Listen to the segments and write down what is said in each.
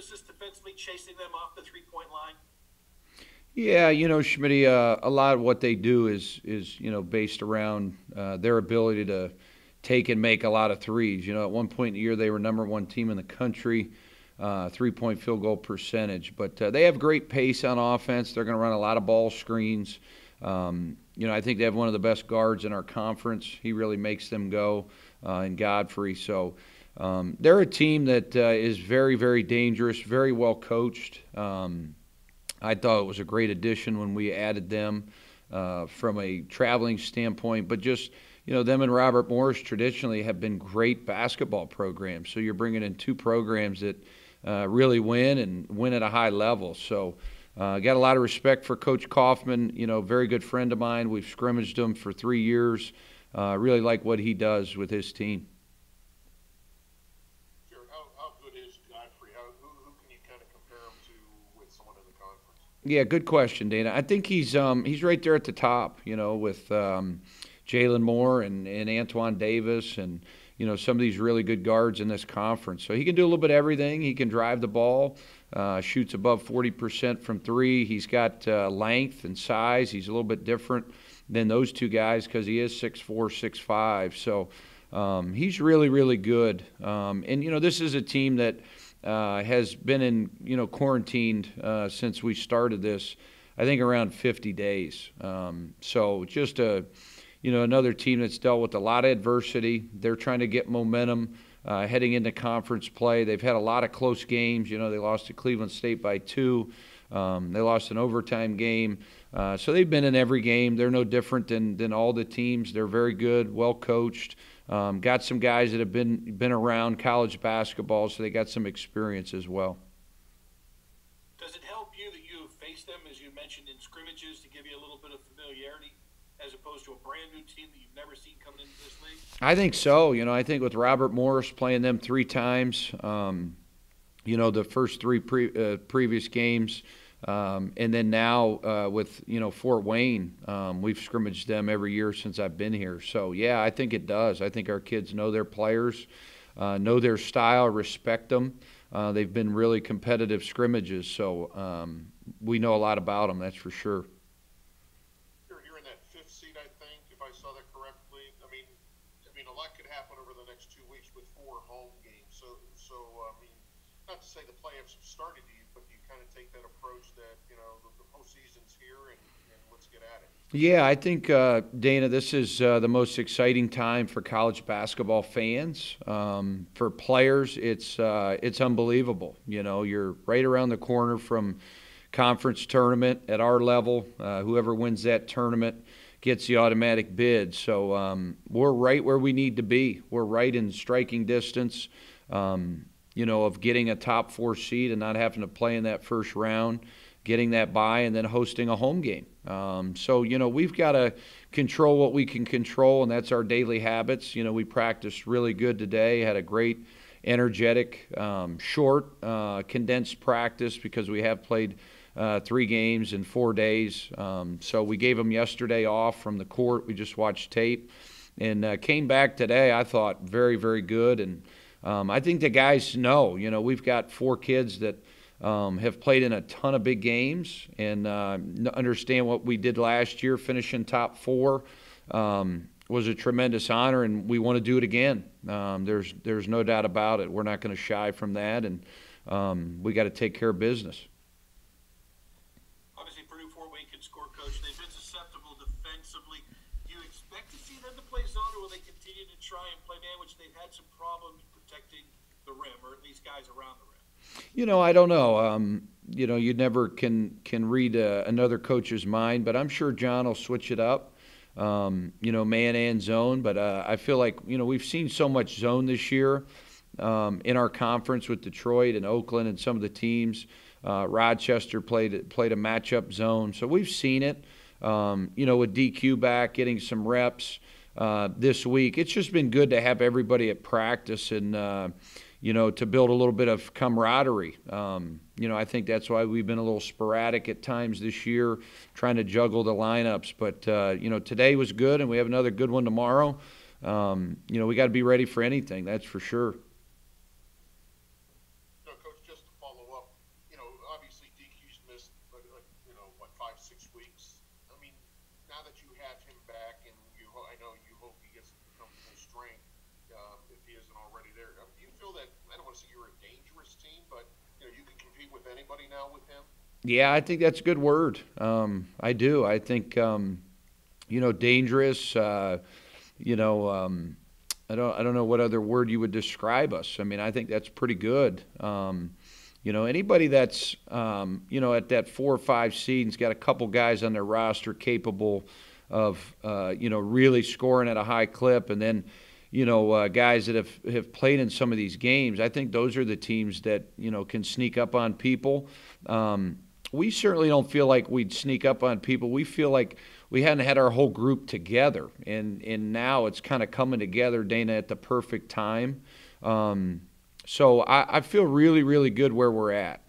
emphasis defensively, chasing them off the three-point line? Yeah, Schmitty, a lot of what they do is based around their ability to take and make a lot of threes. At one point in the year they were number one team in the country, 3-point field goal percentage. But they have great pace on offense. They're going to run a lot of ball screens. I think they have one of the best guards in our conference. He really makes them go, in Godfrey. So they're a team that is very, very dangerous, very well coached. I thought it was a great addition when we added them from a traveling standpoint. But just, them and Robert Morris traditionally have been great basketball programs. So you're bringing in two programs that really win and win at a high level. So got a lot of respect for Coach Kaufman, very good friend of mine. We've scrimmaged him for 3 years. Really like what he does with his team. How good is Godfrey? Who can you kind of compare him to with someone in the conference? Yeah, good question, Dana. I think he's right there at the top, with Jalen Moore and Antoine Davis and some of these really good guards in this conference. So he can do a little bit of everything. He can drive the ball, shoots above 40% from three. He's got length and size. He's a little bit different than those two guys because he is 6'4", 6'5". So he's really, really good. And this is a team that has been in quarantined since we started this, I think around 50 days. So just another team that's dealt with a lot of adversity. They're trying to get momentum heading into conference play. They've had a lot of close games. They lost to Cleveland State by 2. They lost an overtime game. So they've been in every game. They're no different than all the teams. They're very good, well coached. Got some guys that have been around college basketball, so they got some experience as well. Does it help you that you have faced them, as you mentioned, in scrimmages to give you a little bit of familiarity as opposed to a brand new team that you've never seen coming into this league? I think so. I think with Robert Morris playing them 3 times, the first 3 previous games, and then now with Fort Wayne, we've scrimmaged them every year since I've been here. So yeah, I think it does. I think our kids know their players, know their style, respect them. They've been really competitive scrimmages, so we know a lot about them. That's for sure. You're in that 5th seed, I think, if I saw that correctly. I mean, a lot could happen over the next 2 weeks with 4 home games. So not to say the playoffs have started yet, but you kind of take that approach that the postseason's here and let's get at it. Yeah, I think, Dana, this is the most exciting time for college basketball fans. For players, it's unbelievable. You're right around the corner from conference tournament at our level. Whoever wins that tournament gets the automatic bid. So we're right where we need to be. We're right in striking distance, of getting a top 4 seed and not having to play in that first round, getting that bye, and then hosting a home game. So we've got to control what we can control, and that's our daily habits. We practiced really good today, had a great, energetic, short, condensed practice because we have played 3 games in 4 days. So we gave them yesterday off from the court. We just watched tape and came back today, I thought, very, very good. And I think the guys know. We've got 4 kids that have played in a ton of big games and understand what we did last year, finishing top 4 was a tremendous honor, and we want to do it again. There's no doubt about it. We're not going to shy from that, and we got to take care of business. Obviously, Purdue Fort Wayne can score, Coach. They've been susceptible defensively. Do you expect to see them to play zone, or will they continue to try and play man, which they've had some problems protecting the rim, or at least guys around the rim? I don't know. You never can read another coach's mind, but I'm sure John will switch it up, man and zone. But I feel like, we've seen so much zone this year in our conference with Detroit and Oakland and some of the teams. Rochester played a matchup zone. So we've seen it, with DQ back, getting some reps this week. It's just been good to have everybody at practice and, to build a little bit of camaraderie. I think that's why we've been a little sporadic at times this year, trying to juggle the lineups. But, today was good, and we have another good one tomorrow. We got to be ready for anything, that's for sure. Coach, just to follow up, now that you have him back, and I know you hope he gets to become full strength if he isn't already there. Do you feel that, I don't want to say you're a dangerous team, but you can compete with anybody now with him? Yeah, I think that's a good word. I do. I think dangerous. I don't know what other word you would describe us. I mean, I think that's pretty good. Anybody that's at that 4 or 5 seed and's got a couple guys on their roster capable of really scoring at a high clip, and then guys that have played in some of these games. I think those are the teams that can sneak up on people. We certainly don't feel like we'd sneak up on people. We feel like we hadn't had our whole group together, and now it's kind of coming together, Dana, at the perfect time. So I feel really, really good where we're at,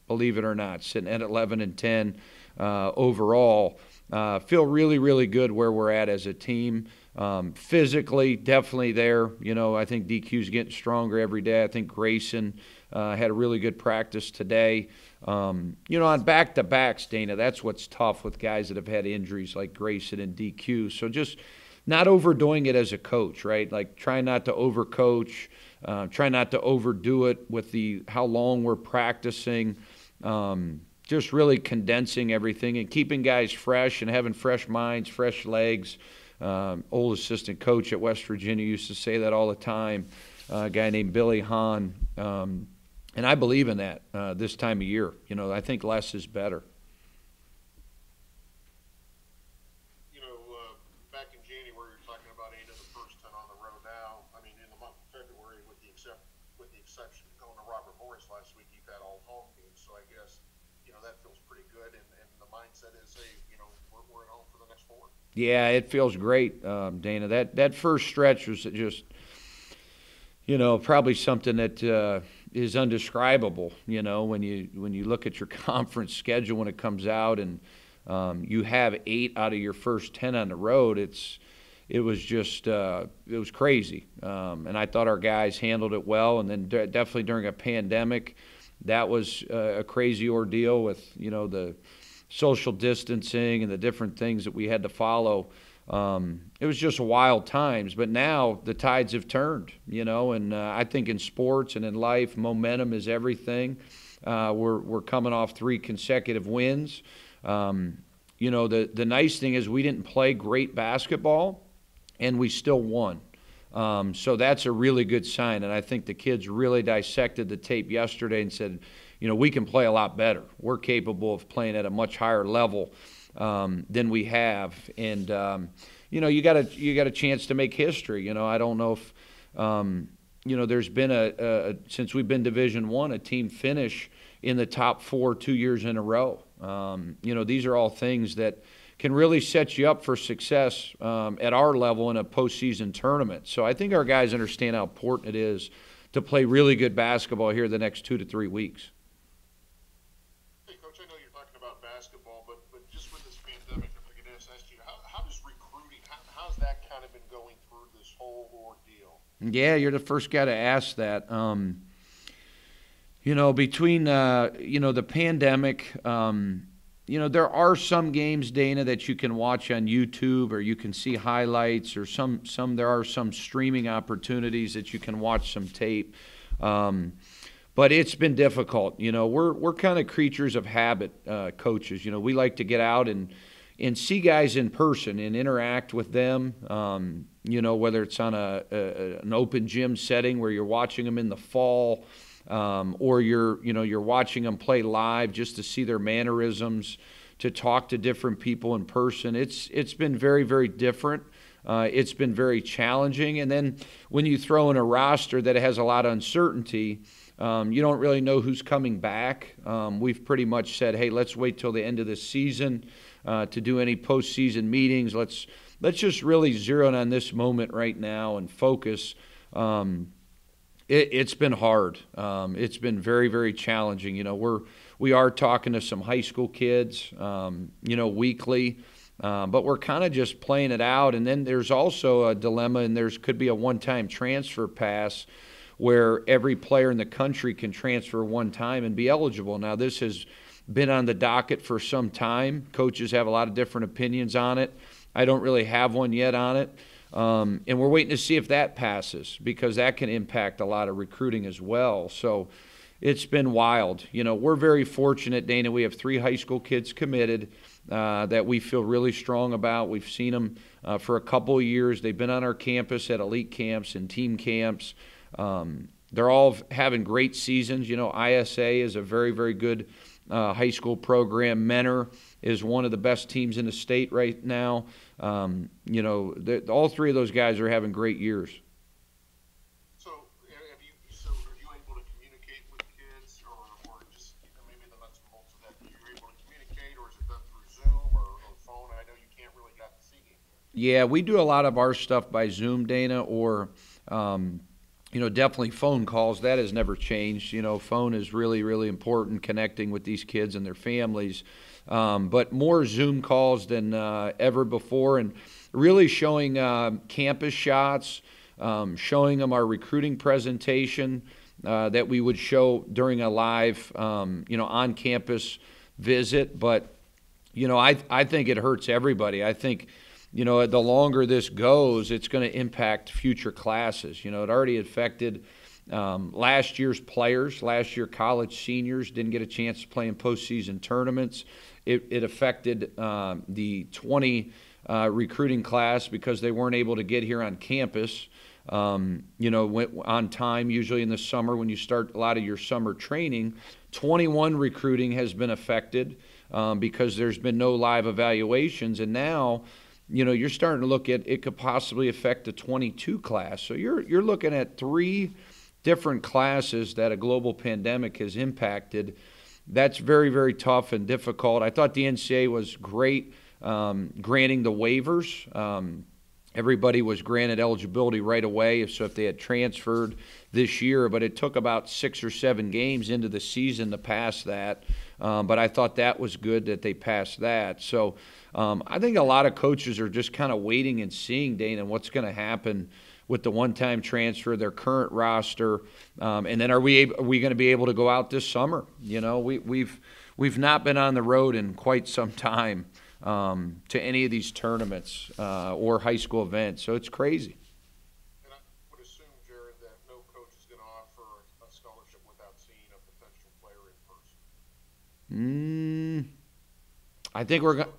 believe it or not, sitting at 11-10 overall. Feel really, really good where we're at as a team. Physically, definitely there. I think DQ's getting stronger every day. I think Grayson had a really good practice today. On back-to-backs, Dana, that's what's tough with guys that have had injuries like Grayson and DQ. So just not overdoing it as a coach, right? Like try not to overcoach, try not to overdo it with how long we're practicing, just really condensing everything and keeping guys fresh and having fresh minds, fresh legs. Old assistant coach at West Virginia used to say that all the time, a guy named Billy Hahn. And I believe in that this time of year. I think less is better. Back in January, you're talking about 8 of the first 10 on the road now. I mean, in the month of February, with the exception of going to Robert Morris last week, you've had all home games. So I guess, that feels pretty good. And the mindset is, hey, we're at home for the next 4. Yeah, it feels great, Dana. That first stretch was just, probably something that is undescribable. When you look at your conference schedule when it comes out, and you have 8 out of your first 10 on the road, it was crazy. And I thought our guys handled it well. And then definitely during a pandemic, that was a crazy ordeal with the social distancing and the different things that we had to follow. It was just wild times, but now the tides have turned, and I think in sports and in life, momentum is everything. We're coming off 3 consecutive wins. The nice thing is we didn't play great basketball, and we still won. So that's a really good sign, and I think the kids really dissected the tape yesterday and said, we can play a lot better. We're capable of playing at a much higher level than we have, and you got a chance to make history. I don't know if there's been since we've been Division I, a team finish in the top 4 2 years in a row. These are all things that can really set you up for success at our level in a postseason tournament. So I think our guys understand how important it is to play really good basketball here the next 2 to 3 weeks. Hey, Coach, I know you're talking about basketball, but just with this pandemic, if I could ask you, how does recruiting, how's that kind of been going through this whole ordeal? Yeah, you're the first guy to ask that. Between the pandemic, there are some games, Dana, that you can watch on YouTube, or you can see highlights, or there are some streaming opportunities that you can watch some tape. But it's been difficult. We're kind of creatures of habit, coaches. We like to get out and see guys in person and interact with them. Whether it's on an open gym setting where you're watching them in the fall, or you're watching them play live just to see their mannerisms, to talk to different people in person. It's been very, very different. It's been very challenging. And then when you throw in a roster that has a lot of uncertainty, you don't really know who's coming back. We've pretty much said, hey, let's wait till the end of the season to do any postseason meetings. Let's just really zero in on this moment right now and focus. It's been hard. It's been very, very challenging. We are talking to some high school kids, weekly, but we're kind of just playing it out. And then there's also a dilemma, and could be a one-time transfer pass where every player in the country can transfer one time and be eligible. Now, this has been on the docket for some time. Coaches have a lot of different opinions on it. I don't really have one yet on it. And we're waiting to see if that passes, because that can impact a lot of recruiting as well. So it's been wild. We're very fortunate, Dana. We have 3 high school kids committed that we feel really strong about. We've seen them for a couple of years. They've been on our campus at elite camps and team camps. They're all having great seasons. ISA is a very, very good high school program. Menor is one of the best teams in the state right now. All 3 of those guys are having great years. So, are you able to communicate with kids, or just maybe the nuts and bolts of that? Are you able to communicate, or is it done through Zoom or phone? I know you can't really get to see you. Yeah, we do a lot of our stuff by Zoom, Dana, or definitely phone calls. That has never changed. Phone is really, really important, connecting with these kids and their families. But more Zoom calls than ever before, and really showing campus shots, showing them our recruiting presentation that we would show during a live, on-campus visit. But, I think it hurts everybody. I think, the longer this goes, it's going to impact future classes. It already affected last year's players. Last year, college seniors didn't get a chance to play in postseason tournaments. It affected the 20 recruiting class because they weren't able to get here on campus, on time, usually in the summer when you start a lot of your summer training. 21 recruiting has been affected because there's been no live evaluations, and now you're starting to look at it could possibly affect the 22 class. So you're looking at 3 different classes that a global pandemic has impacted. That's very, very tough and difficult. I thought the NCAA was great granting the waivers. Everybody was granted eligibility right away, so if they had transferred this year, but it took about 6 or 7 games into the season to pass that. But I thought that was good that they passed that. So I think a lot of coaches are just kind of waiting and seeing, Dana, what's going to happen with the one-time transfer, their current roster, and then are we going to be able to go out this summer? We've not been on the road in quite some time to any of these tournaments or high school events, so it's crazy. And I would assume, Jerrod, that no coach is going to offer a scholarship without seeing a potential player in person. I think we're going.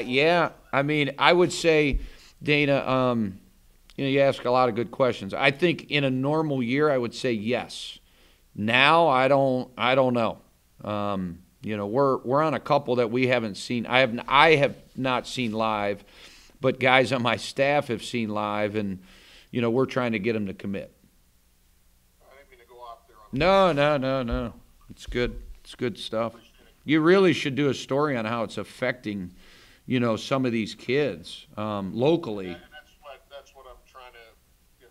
Yeah, I mean, I would say, Dana. You ask a lot of good questions. I think in a normal year, I would say yes. Now, I don't know. We're on a couple that we haven't seen. I have not seen live, but guys on my staff have seen live, and we're trying to get them to commit. I didn't mean to go off there. No. It's good. It's good stuff. You really should do a story on how it's affecting, some of these kids locally. Yeah, that's what I'm trying to.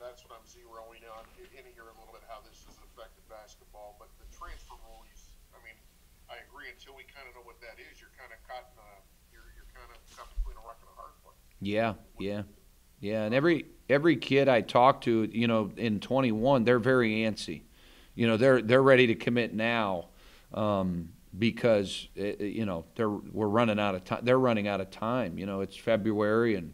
That's what I'm zeroing on in here a little bit, how this has affected basketball. But the transfer rules, I mean, I agree. Until we kind of know what that is, you're kind of caught between a rock and a hard place. Yeah. And every kid I talk to, in 21, they're very antsy. They're ready to commit now. Because we're running out of time. They're running out of time. It's February, and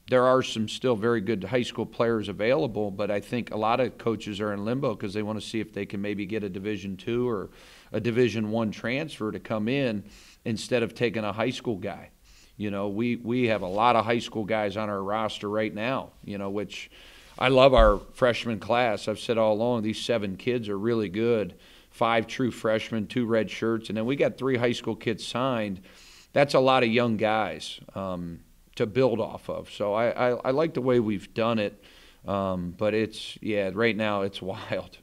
there are some still very good high school players available. But I think a lot of coaches are in limbo because they want to see if they can maybe get a Division II or a Division I transfer to come in instead of taking a high school guy. We have a lot of high school guys on our roster right now. Which I love our freshman class. I've said all along these 7 kids are really good. 5 true freshmen, 2 red shirts, and then we got 3 high school kids signed. That's a lot of young guys to build off of. So I like the way we've done it, but right now it's wild.